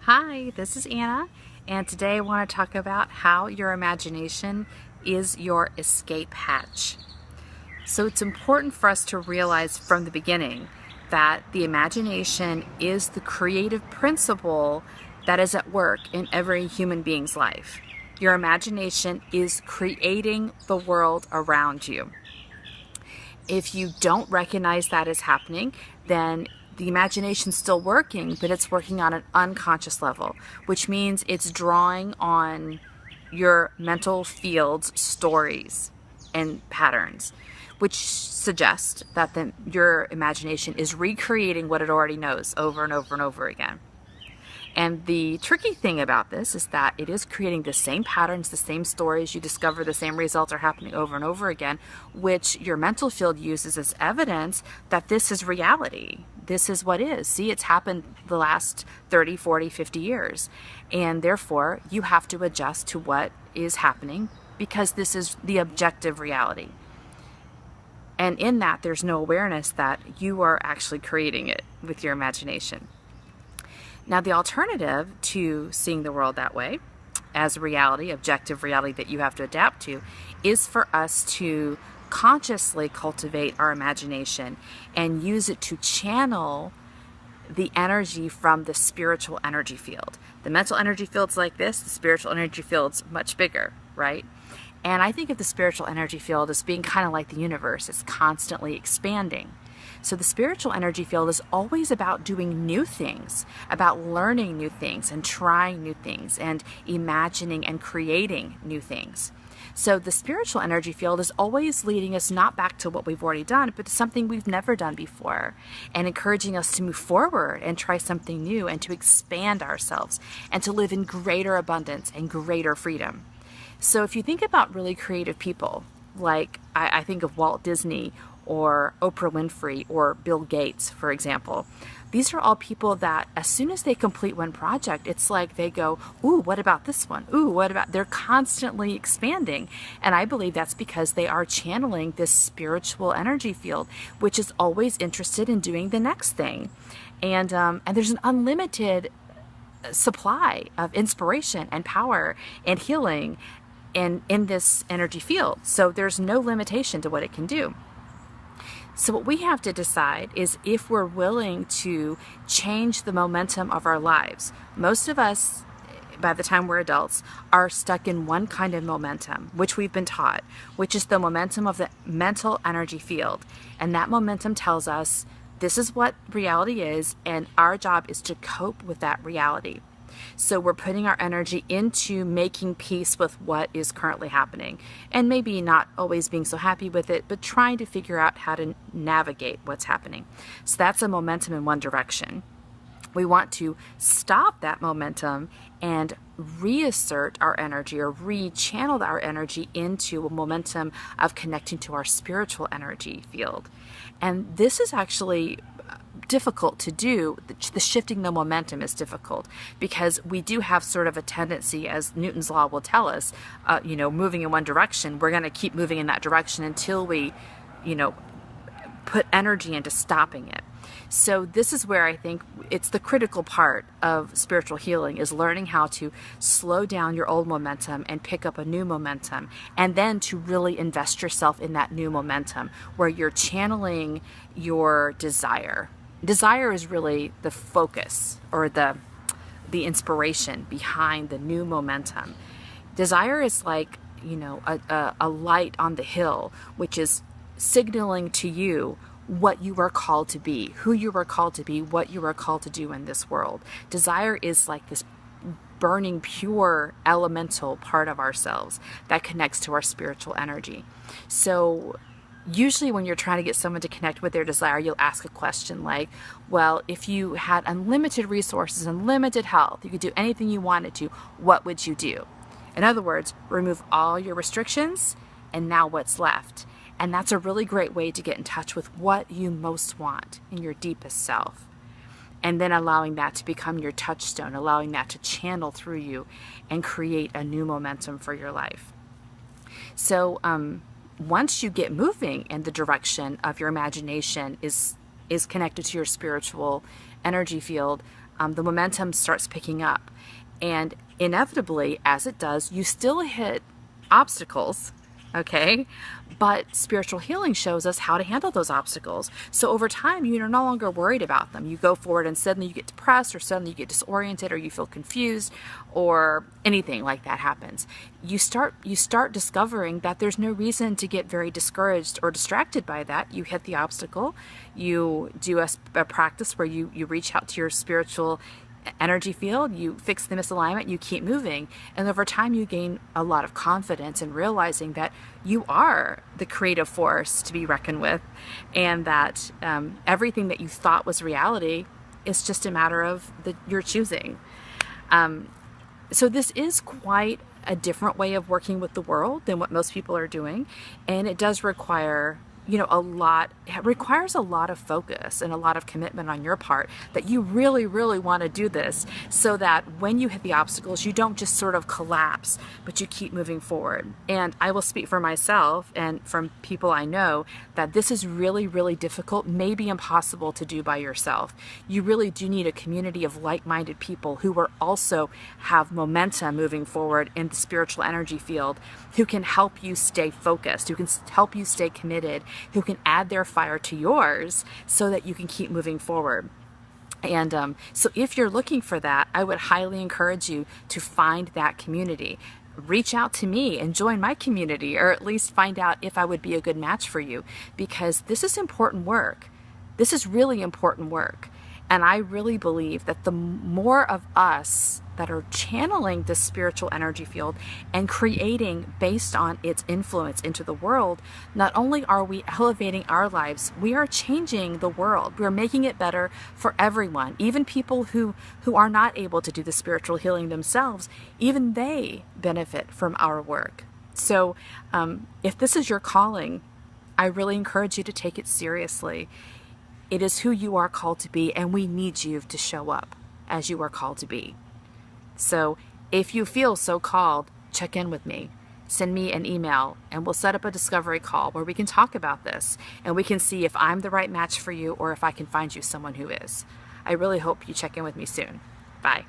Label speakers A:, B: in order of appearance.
A: Hi, this is Anna, and today I want to talk about how your imagination is your escape hatch. So it's important for us to realize from the beginning that the imagination is the creative principle that is at work in every human being's life. Your imagination is creating the world around you. If you don't recognize that is happening, then the imagination's still working, but it's working on an unconscious level, which means it's drawing on your mental field's stories and patterns, which suggest that your imagination is recreating what it already knows over and over and over again. And the tricky thing about this is that it is creating the same patterns, the same stories. You discover the same results are happening over and over again, which your mental field uses as evidence that this is reality. This is what is. See, it's happened the last 30, 40, 50 years. And therefore, you have to adjust to what is happening because this is the objective reality. And in that, there's no awareness that you are actually creating it with your imagination. Now, the alternative to seeing the world that way, as reality, objective reality that you have to adapt to, is for us to consciously cultivate our imagination and use it to channel the energy from the spiritual energy field. The mental energy field's like this, the spiritual energy field's much bigger, right? And I think of the spiritual energy field as being kind of like the universe. It's constantly expanding. So the spiritual energy field is always about doing new things, about learning new things and trying new things and imagining and creating new things. So the spiritual energy field is always leading us not back to what we've already done, but to something we've never done before, and encouraging us to move forward and try something new and to expand ourselves and to live in greater abundance and greater freedom. So if you think about really creative people, like I think of Walt Disney or Oprah Winfrey or Bill Gates, for example. These are all people that as soon as they complete one project, it's like they go, ooh, what about this one? Ooh, what about, they're constantly expanding. And I believe that's because they are channeling this spiritual energy field, which is always interested in doing the next thing. And there's an unlimited supply of inspiration and power and healing in this energy field. So there's no limitation to what it can do. So what we have to decide is if we're willing to change the momentum of our lives. Most of us, by the time we're adults, are stuck in one kind of momentum, which we've been taught, which is the momentum of the mental energy field. And that momentum tells us this is what reality is, and our job is to cope with that reality. So we're putting our energy into making peace with what is currently happening, and maybe not always being so happy with it, but trying to figure out how to navigate what's happening. So that's a momentum in one direction. We want to stop that momentum and reassert our energy or re-channel our energy into a momentum of connecting to our spiritual energy field. And this is actually difficult to do. The shifting the momentum is difficult because we do have sort of a tendency, as Newton's law will tell us, moving in one direction, we're going to keep moving in that direction until we, put energy into stopping it. So this is where I think it's the critical part of spiritual healing, is learning how to slow down your old momentum and pick up a new momentum, and then to really invest yourself in that new momentum where you're channeling your desire. Desire is really the focus or the inspiration behind the new momentum. Desire is like, a light on the hill, which is signaling to you what you are called to be, who you are called to be, what you are called to do in this world. Desire is like this burning, pure, elemental part of ourselves that connects to our spiritual energy. So usually when you're trying to get someone to connect with their desire, you'll ask a question like, well, if you had unlimited resources and limited health, you could do anything you wanted to, what would you do? In other words, remove all your restrictions, and now what's left? And that's a really great way to get in touch with what you most want in your deepest self. And then allowing that to become your touchstone, allowing that to channel through you and create a new momentum for your life. So once you get moving in the direction of your imagination is connected to your spiritual energy field, the momentum starts picking up. And inevitably, as it does, you still hit obstacles, okay? But spiritual healing shows us how to handle those obstacles. So over time, you're no longer worried about them. You go forward and suddenly you get depressed, or suddenly you get disoriented, or you feel confused, or anything like that happens. You start discovering that there's no reason to get very discouraged or distracted by that. You hit the obstacle. You do a practice where you reach out to your spiritual energy field, you fix the misalignment, you keep moving, and over time you gain a lot of confidence in realizing that you are the creative force to be reckoned with, and that everything that you thought was reality is just a matter of your choosing. So this is quite a different way of working with the world than what most people are doing, and it does require it requires a lot of focus and a lot of commitment on your part, that you really, really want to do this, so that when you hit the obstacles, you don't just sort of collapse, but you keep moving forward. And I will speak for myself and from people I know that this is really, really difficult, maybe impossible to do by yourself. You really do need a community of like-minded people who are also have momentum moving forward in the spiritual energy field, who can help you stay focused, who can help you stay committed, who can add their fire to yours so that you can keep moving forward. And so if you're looking for that, I would highly encourage you to find that community. Reach out to me and join my community, or at least find out if I would be a good match for you, because this is important work. This is really important work. And I really believe that the more of us that are channeling this spiritual energy field and creating based on its influence into the world, not only are we elevating our lives, we are changing the world. We're making it better for everyone, even people who are not able to do the spiritual healing themselves. Even they benefit from our work. So if this is your calling, I really encourage you to take it seriously. It is who you are called to be, and we need you to show up as you are called to be. So if you feel so called, check in with me. Send me an email, and we'll set up a discovery call where we can talk about this, and we can see if I'm the right match for you or if I can find you someone who is. I really hope you check in with me soon. Bye.